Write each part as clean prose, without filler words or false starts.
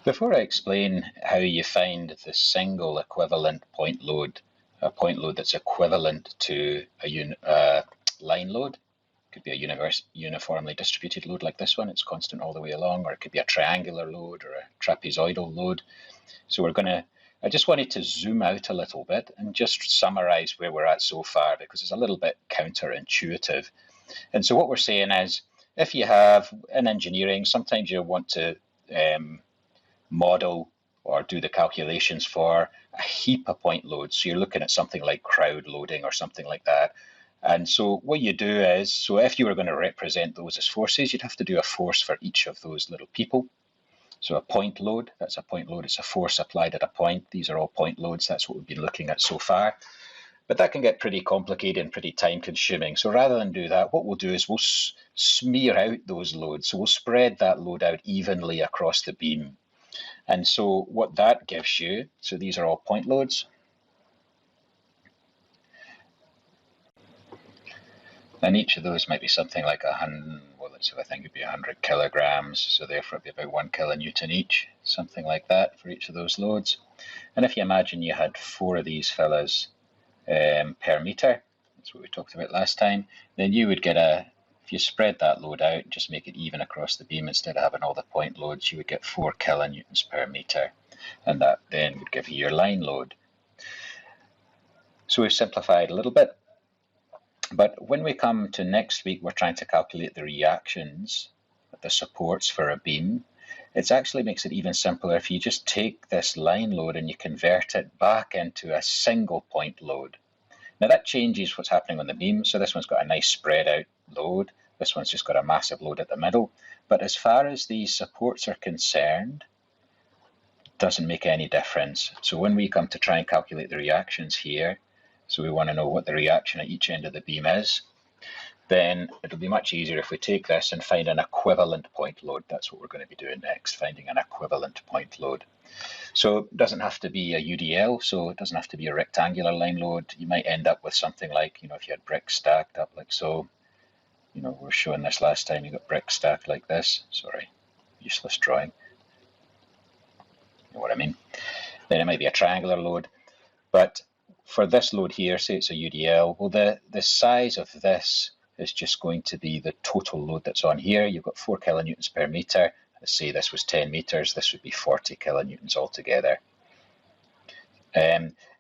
Before I explain how you find the single equivalent point load, a point load that's equivalent to a line load, could be a uniformly distributed load like this one, it's constant all the way along, or it could be a triangular load or a trapezoidal load. So I just wanted to zoom out a little bit and just summarize where we're at so far, because it's a little bit counterintuitive. And so what we're saying is, if you have, in engineering, sometimes you want to model or do the calculations for a heap of point loads. So you're looking at something like crowd loading or something like that. And so what you do is, so if you were going to represent those as forces, you'd have to do a force for each of those little people. So a point load, that's a point load, it's a force applied at a point. These are all point loads, that's what we've been looking at so far. But that can get pretty complicated and pretty time consuming. So rather than do that, what we'll do is we'll smear out those loads. So we'll spread that load out evenly across the beam. And so what that gives you, so these are all point loads. And each of those might be something like 100, well, let's see, I think it'd be 100 kilograms. So therefore it'd be about 1 kilonewton each, something like that for each of those loads. And if you imagine you had 4 of these fellas per meter, that's what we talked about last time, then you would get if you spread that load out and just make it even across the beam instead of having all the point loads, you would get 4 kilonewtons per meter. And that then would give you your line load. So we've simplified a little bit. But when we come to next week, we're trying to calculate the reactions, the supports for a beam. It actually makes it even simpler if you just take this line load and you convert it back into a single point load. Now that changes what's happening on the beam. So this one's got a nice spread out load. This one's just got a massive load at the middle. But as far as these supports are concerned, it doesn't make any difference. So when we come to try and calculate the reactions here, so we want to know what the reaction at each end of the beam is, then it'll be much easier if we take this and find an equivalent point load. That's what we're going to be doing next, finding an equivalent point load. So it doesn't have to be a UDL, so it doesn't have to be a rectangular line load. You might end up with something like, if you had bricks stacked up like so, we were showing this last time, you got bricks stacked like this. Sorry, useless drawing. You know what I mean? Then it might be a triangular load. But for this load here, say it's a UDL, well, the size of this is just going to be the total load that's on here. You've got 4 kilonewtons per meter. Let's say this was 10 meters, this would be 40 kilonewtons altogether.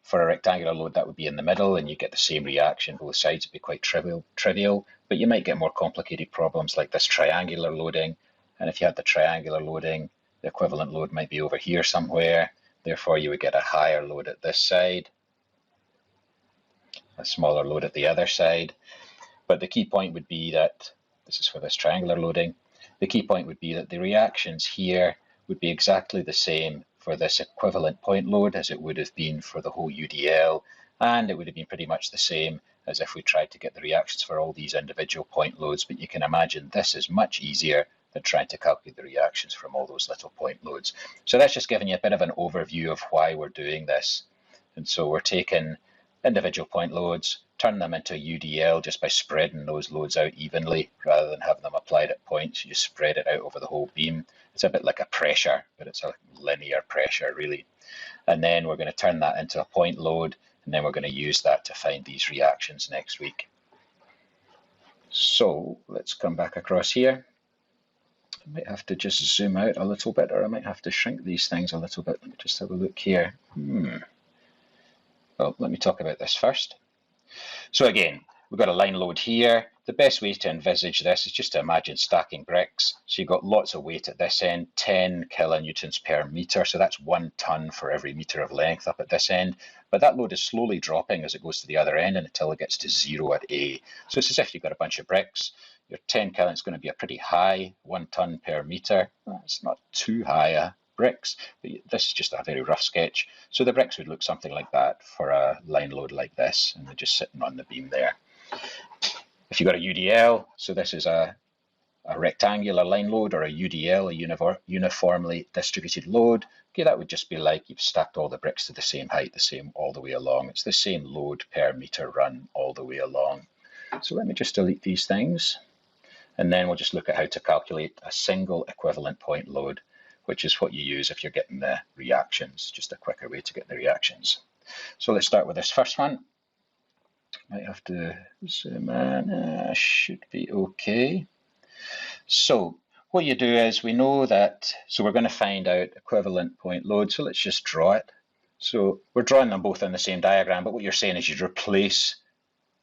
For a rectangular load, that would be in the middle, and you get the same reaction. Both sides would be quite trivial, but you might get more complicated problems like this triangular loading. And if you had the triangular loading, the equivalent load might be over here somewhere. Therefore, you would get a higher load at this side, a smaller load at the other side. But the key point would be that, this is for this triangular loading, the key point would be that the reactions here would be exactly the same for this equivalent point load as it would have been for the whole UDL, and it would have been pretty much the same as if we tried to get the reactions for all these individual point loads. But you can imagine this is much easier than trying to calculate the reactions from all those little point loads. So that's just giving you a bit of an overview of why we're doing this. And so we're taking individual point loads, turn them into a UDL just by spreading those loads out evenly rather than having them applied at points. You spread it out over the whole beam. It's a bit like a pressure, but it's a linear pressure really. And then we're going to turn that into a point load, and then we're going to use that to find these reactions next week. So let's come back across here. I might have to just zoom out a little bit, or I might have to shrink these things a little bit. Let me just have a look here. Well, let me talk about this first. So again, we've got a line load here. The best way to envisage this is just to imagine stacking bricks. So you've got lots of weight at this end, 10 kilonewtons per meter. So that's 1 ton for every meter of length up at this end. But that load is slowly dropping as it goes to the other end until it gets to 0 at A. So it's as if you've got a bunch of bricks. Your 10 kilon is going to be a pretty high 1 ton per meter. It's not too high bricks, but this is just a very rough sketch. So the bricks would look something like that for a line load like this, and they're just sitting on the beam there. If you've got a UDL, so this is a rectangular line load, or a UDL, a uniformly distributed load, okay, that would just be like you've stacked all the bricks to the same height, the same all the way along. It's the same load per meter run all the way along. So let me just delete these things, and then we'll just look at how to calculate a single equivalent point load, which is what you use if you're getting the reactions, just a quicker way to get the reactions. So let's start with this first one. Might have to zoom in, should be okay. So what you do is, we know that, so we're going to find out equivalent point load, so let's just draw it. So we're drawing them both in the same diagram, but what you're saying is you'd replace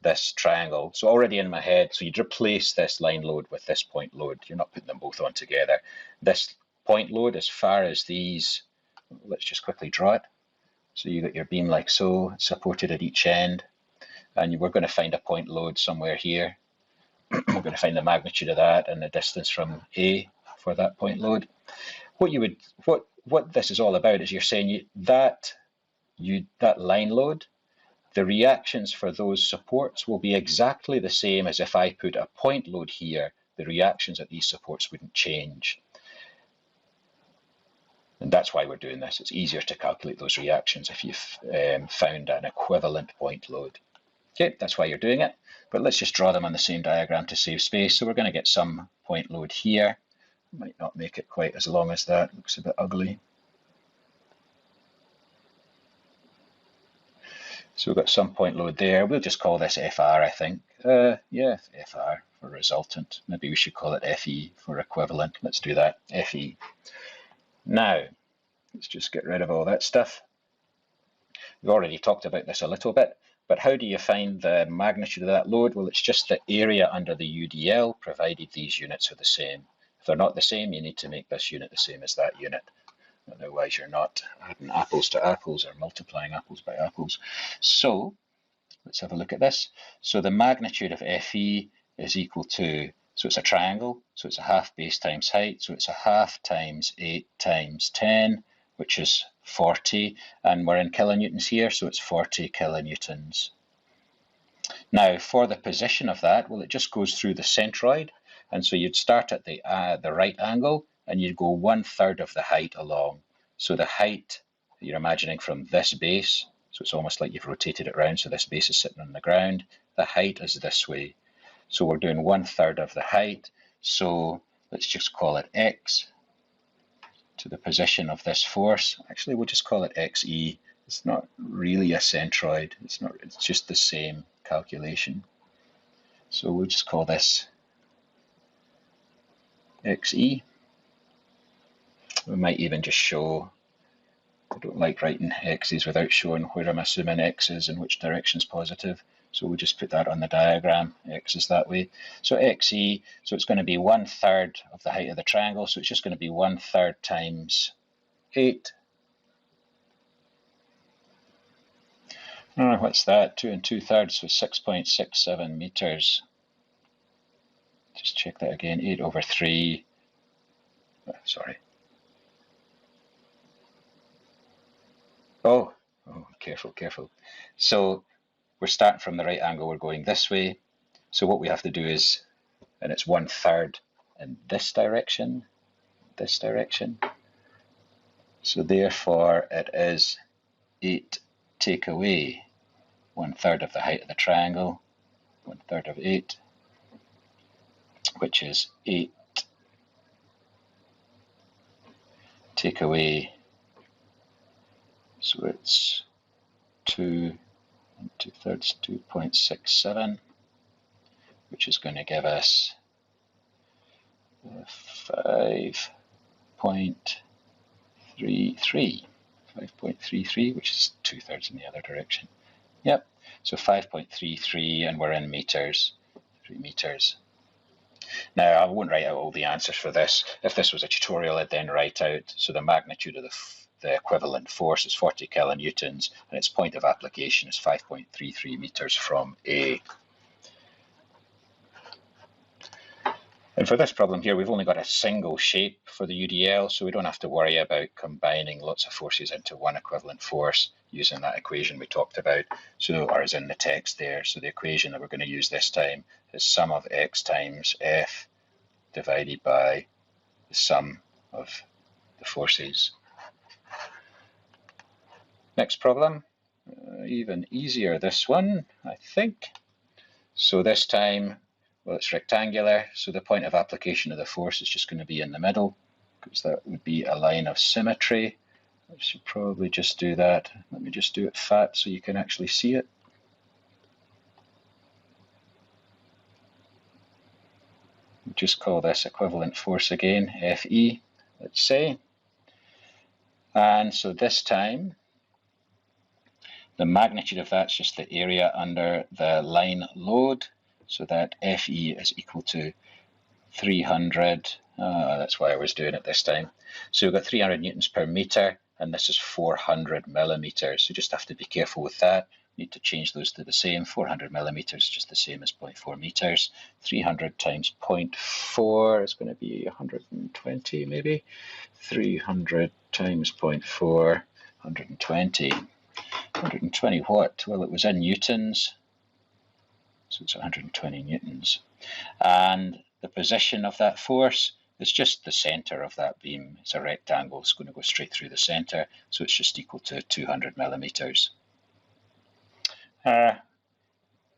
this triangle. So already in my head, so you'd replace this line load with this point load. You're not putting them both on together. This point load, as far as these, let's just quickly draw it. So you got your beam like so, supported at each end, and we're going to find a point load somewhere here. We're going to find the magnitude of that and the distance from A for that point load. What this is all about is you're saying that line load, the reactions for those supports will be exactly the same as if I put a point load here. The reactions at these supports wouldn't change. And that's why we're doing this. It's easier to calculate those reactions if you've found an equivalent point load. Okay, that's why you're doing it. But let's just draw them on the same diagram to save space. So we're going to get some point load here. Might not make it quite as long as that. Looks a bit ugly. So we've got some point load there. We'll just call this FR, I think. Yeah, FR for resultant. Maybe we should call it FE for equivalent. Let's do that, FE. Now, let's just get rid of all that stuff. We've already talked about this a little bit, but how do you find the magnitude of that load? Well, it's just the area under the UDL, provided these units are the same. If they're not the same, you need to make this unit the same as that unit. Otherwise, you're not adding apples to apples or multiplying apples by apples. So let's have a look at this. So the magnitude of FE is equal to, so it's a triangle, so it's a half base times height, so it's a half times 8 times 10, which is 40, and we're in kilonewtons here, so it's 40 kilonewtons. Now, for the position of that, well, it just goes through the centroid, and so you'd start at the right angle, and you'd go 1/3 of the height along. So the height, you're imagining from this base, so it's almost like you've rotated it around, so this base is sitting on the ground. The height is this way. So we're doing 1/3 of the height, so let's just call it x to the position of this force. Actually, we'll just call it xe. It's not really a centroid, it's just the same calculation. So we'll just call this xe. We might even just show, I don't like writing x's without showing where I'm assuming x is and which direction is positive. So we'll just put that on the diagram, x is that way. So xe, so it's going to be 1/3 of the height of the triangle, so it's just going to be 1/3 times 8. What's that? 2 2/3, so 6.67 meters. Just check that again, 8 over 3, sorry. Oh, careful. So we're starting from the right angle, we're going this way. So what we have to do is, and it's 1/3 in this direction. So therefore it is 8 take away 1/3 of the height of the triangle, 1/3 of 8, which is 8 take away, so it's 2 2/3, 2.67, which is going to give us 5.33, which is 2/3 in the other direction. Yep, so 5.33, and we're in meters, 3 meters. Now, I won't write out all the answers for this. If this was a tutorial, I'd then write out, so the magnitude of the equivalent force is 40 kilonewtons, and its point of application is 5.33 meters from A. And for this problem here, we've only got a single shape for the UDL, so we don't have to worry about combining lots of forces into one equivalent force using that equation we talked about, or is in the text there. So the equation that we're going to use this time is sum of x times F divided by the sum of the forces. Next problem, even easier this one, I think. So this time, well, it's rectangular, so the point of application of the force is just going to be in the middle, because that would be a line of symmetry. I should probably just do that. Let me just do it fat so you can actually see it. We'll just call this equivalent force again, Fe, let's say. And so this time, the magnitude of that's just the area under the line load, so that Fe is equal to 300. That's why I was doing it this time. So we've got 300 newtons per meter, and this is 400 millimeters. So you just have to be careful with that. You need to change those to the same. 400 millimeters, just the same as 0.4 meters. 300 times 0.4 is going to be 120 maybe. 300 times 0.4, 120. 120 what? Well, it was in newtons, so it's 120 newtons. And the position of that force is just the center of that beam. It's a rectangle, it's going to go straight through the center, so it's just equal to 200 millimeters.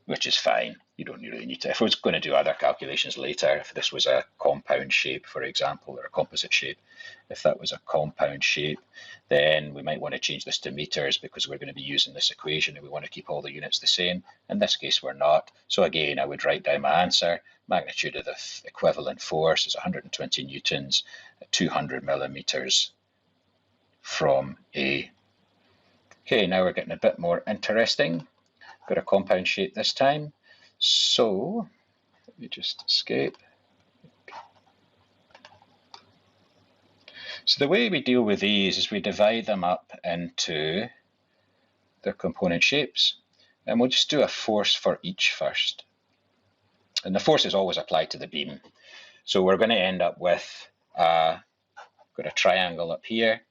Which is fine. You don't really need to. If I was going to do other calculations later, if this was a compound shape, for example, or a composite shape, if that was a compound shape, then we might want to change this to meters because we're going to be using this equation and we want to keep all the units the same. In this case, we're not. So again, I would write down my answer. Magnitude of the equivalent force is 120 newtons at 200 millimeters from A. Okay, now we're getting a bit more interesting. Got a compound shape this time. So let me just escape. So the way we deal with these is we divide them up into their component shapes, and we'll just do a force for each first. And the force is always applied to the beam. So we're going to end up with got a triangle up here,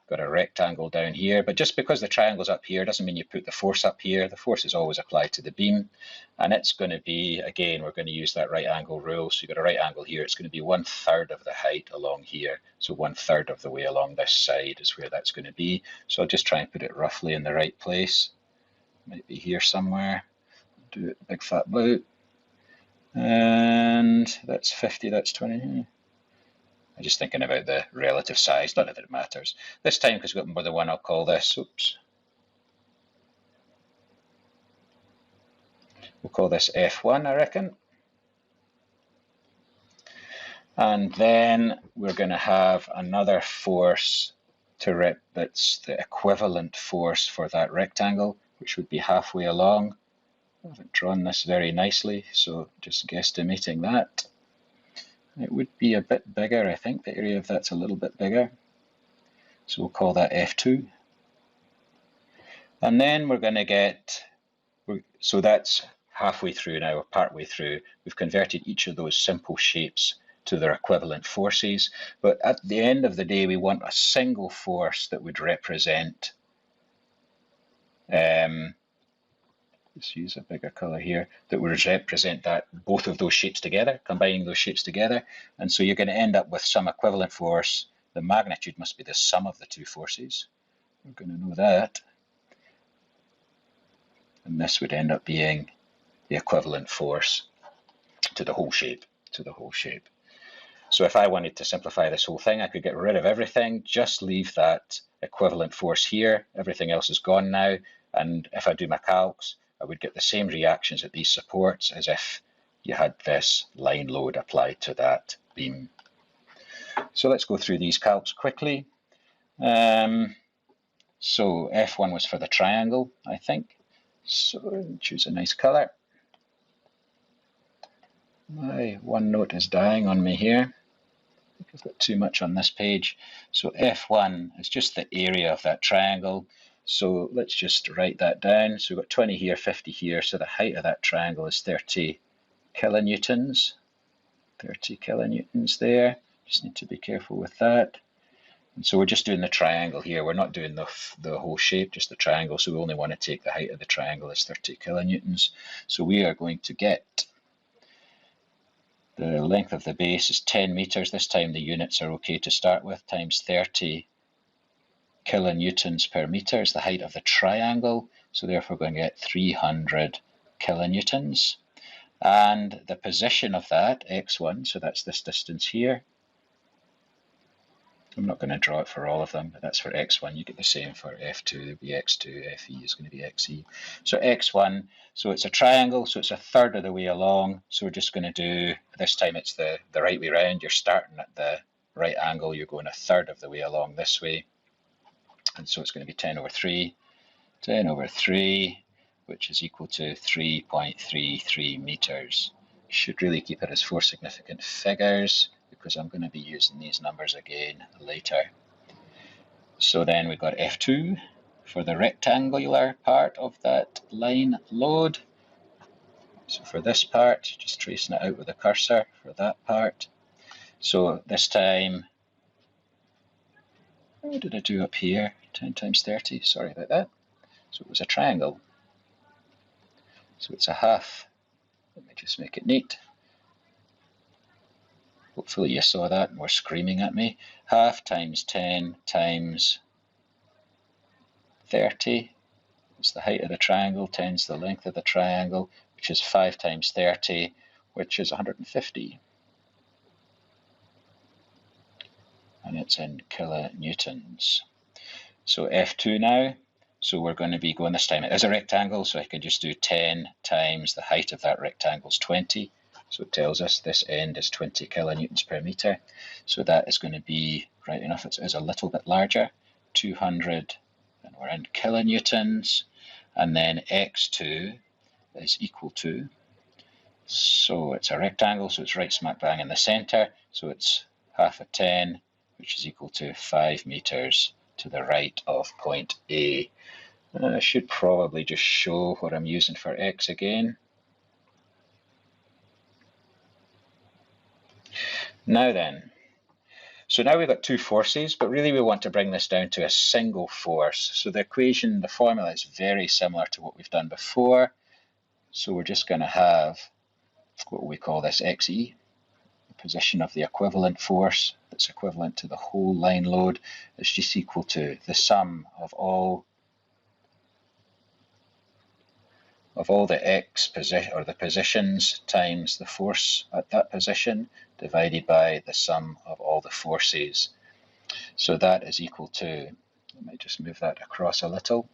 got a rectangle down here, but just because the triangle's up here doesn't mean you put the force up here. The force is always applied to the beam, and it's going to be, again, we're going to use that right angle rule. So you've got a right angle here, it's going to be 1/3 of the height along here. So 1/3 of the way along this side is where that's going to be. So I'll just try and put it roughly in the right place. Might be here somewhere. Do it big fat blue. And that's 50, that's 20. I'm just thinking about the relative size, not that it matters. This time, because we've got more than one, I'll call this, oops. We'll call this F1, I reckon. And then we're going to have another force that's the equivalent force for that rectangle, which would be halfway along. I haven't drawn this very nicely, so just guesstimating that. It would be a bit bigger, I think. The area of that's a little bit bigger. So we'll call that F2. And then we're going to get, so that's halfway through now, or partway through. We've converted each of those simple shapes to their equivalent forces. But at the end of the day, we want a single force that would represent, let's use a bigger colour here, that would represent that both of those shapes together, combining those shapes together. And so you're going to end up with some equivalent force. The magnitude must be the sum of the two forces. We're going to know that. And this would end up being the equivalent force to the whole shape, So if I wanted to simplify this whole thing, I could get rid of everything, just leave that equivalent force here. Everything else is gone now. And if I do my calcs, I would get the same reactions at these supports as if you had this line load applied to that beam. So let's go through these calcs quickly. So F1 was for the triangle, I think. So choose a nice colour. My OneNote is dying on me here. I think I've got too much on this page. So F1 is just the area of that triangle. So let's just write that down. So we've got 20 here, 50 here. So the height of that triangle is 30 kilonewtons. 30 kilonewtons there. Just need to be careful with that. And so we're just doing the triangle here. We're not doing the whole shape, just the triangle. So we only want to take the height of the triangle as 30 kilonewtons. So we are going to get the length of the base is 10 meters. This time the units are okay to start with, times 30 kilonewtons per meter is the height of the triangle. So therefore we're going to get 300 kilonewtons. And the position of that, x1, so that's this distance here, I'm not going to draw it for all of them, but that's for x1. You get the same for f2. There'll be x2, fe is going to be xe. So x1, so it's a triangle, so it's a third of the way along. So we're just going to do, this time it's the right way round. You're starting at the right angle, you're going a third of the way along this way. And so it's going to be 10 over 3. 10 over 3, which is equal to 3.33 meters. Should really keep it as 4 significant figures, because I'm going to be using these numbers again later. So then we've got F2 for the rectangular part of that line load. So for this part, just tracing it out with a cursor for that part. So this time, what did I do up here? 10 times 30, sorry about that. So it was a triangle. So it's a half. Let me just make it neat. Hopefully you saw that and were screaming at me. Half times 10 times 30 is the height of the triangle, 10 is the length of the triangle, which is 5 times 30, which is 150. And it's in kilonewtons. So F2 now. So we're going to be going this time. It is a rectangle, so I can just do 10 times the height of that rectangle is 20. So it tells us this end is 20 kilonewtons per meter. So that is going to be, right enough, it is a little bit larger, 200, and we're in kilonewtons. And then x2 is equal to, so it's a rectangle, so it's right smack bang in the center. So it's half of 10, which is equal to 5 meters to the right of point A. I should probably just show what I'm using for x again. Now then, so now we've got two forces, but really we want to bring this down to a single force. So the equation, the formula is very similar to what we've done before. So we're just going to have, what we call this xe, the position of the equivalent force that's equivalent to the whole line load. It's just equal to the sum of all the x position, or the positions, times the force at that position, divided by the sum of all the forces. So that is equal to, let me just move that across a little.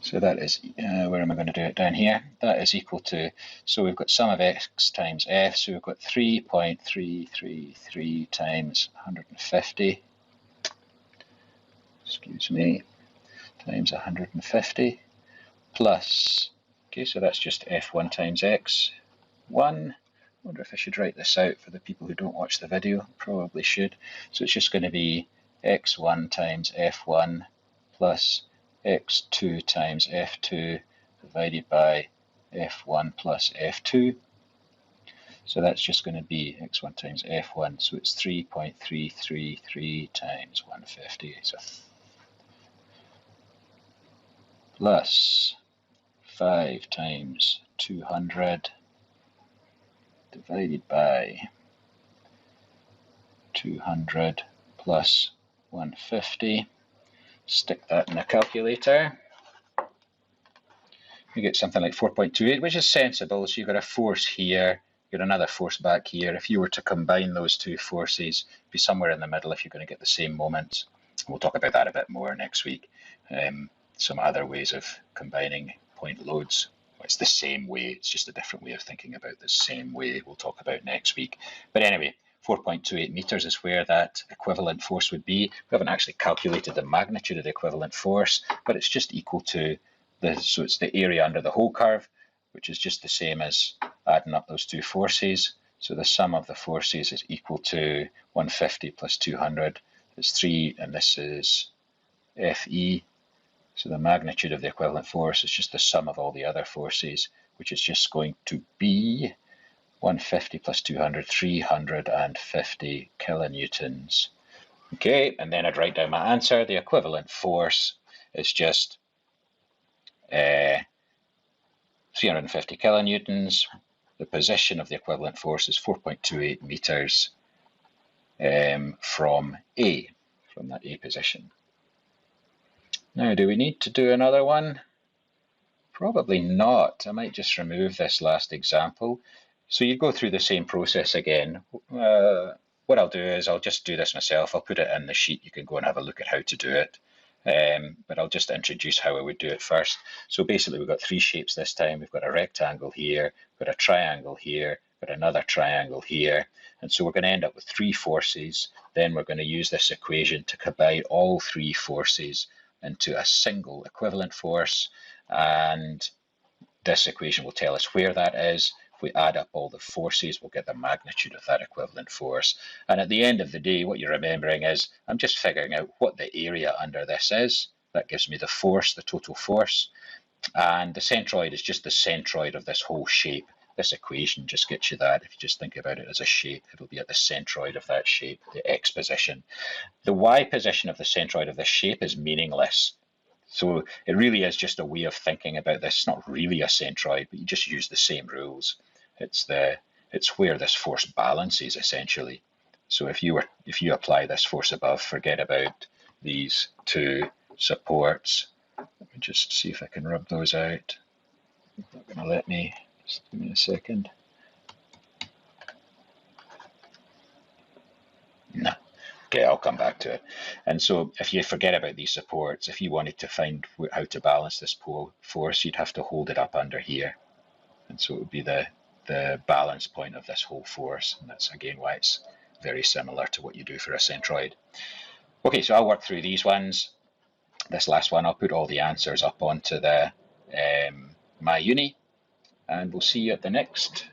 So that is, where am I going to do it? Down here. That is equal to, so we've got sum of x times f, so we've got 3.333 times 150, excuse me, times 150, plus, okay, so that's just f1 times x1. I wonder if I should write this out for the people who don't watch the video. Probably should. So it's just going to be x1 times f1 plus x2 times f2 divided by f1 plus f2. So that's just going to be x1 times f1. So it's 3.333 times 150. So plus 5 times 200 divided by 200 plus 150. Stick that in a calculator. You get something like 4.28, which is sensible. So you've got a force here, you've got another force back here. If you were to combine those two forces, it'd be somewhere in the middle if you're going to get the same moments. We'll talk about that a bit more next week. Some other ways of combining point loads. Well, it's the same way, it's just a different way of thinking about the same way we'll talk about next week. But anyway, 4.28 meters is where that equivalent force would be. We haven't actually calculated the magnitude of the equivalent force, but it's just equal to so it's the area under the whole curve, which is just the same as adding up those two forces. So the sum of the forces is equal to 150 plus 200 is 3, and this is Fe. So the magnitude of the equivalent force is just the sum of all the other forces, which is just going to be 150 plus 200, 350 kilonewtons. Okay, and then I'd write down my answer. The equivalent force is just 350 kilonewtons. The position of the equivalent force is 4.28 meters from that A position. Now, do we need to do another one? Probably not. I might just remove this last example. So you go through the same process again. What I'll do is I'll just do this myself. I'll put it in the sheet. You can go and have a look at how to do it. But I'll just introduce how I would do it first. So basically we've got three shapes this time. We've got a rectangle here, we've got a triangle here, we've got another triangle here. And so we're going to end up with three forces. Then we're going to use this equation to combine all three forces into a single equivalent force. And this equation will tell us where that is. If we add up all the forces, we'll get the magnitude of that equivalent force. And at the end of the day, what you're remembering is I'm just figuring out what the area under this is. That gives me the force, the total force. And the centroid is just the centroid of this whole shape. This equation just gets you that. If you just think about it as a shape, it'll be at the centroid of that shape, the x position. The y position of the centroid of this shape is meaningless. So it really is just a way of thinking about this. It's not really a centroid, but you just use the same rules. It's where this force balances essentially. So if you apply this force above, forget about these two supports. Let me just see if I can rub those out. It's not going to let me. Just give me a second. No. Okay, I'll come back to it. And so if you forget about these supports, if you wanted to find how to balance this force, you'd have to hold it up under here. And so it would be the balance point of this whole force. And that's again why it's very similar to what you do for a centroid. Okay, so I'll work through these ones. This last one, I'll put all the answers up onto the My Uni, and we'll see you at the next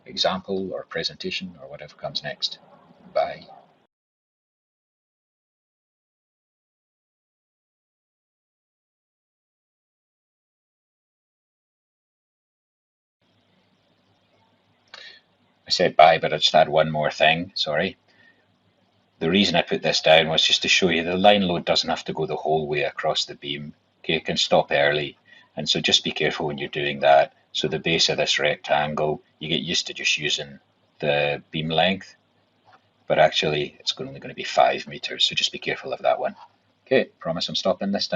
example or presentation or whatever comes next. Bye. I said bye, but I just add one more thing, sorry. The reason I put this down was just to show you the line load doesn't have to go the whole way across the beam. Okay, it can stop early. And so just be careful when you're doing that. So the base of this rectangle, you get used to just using the beam length, but actually it's only going to be 5 meters. So just be careful of that one. Okay, promise I'm stopping this time.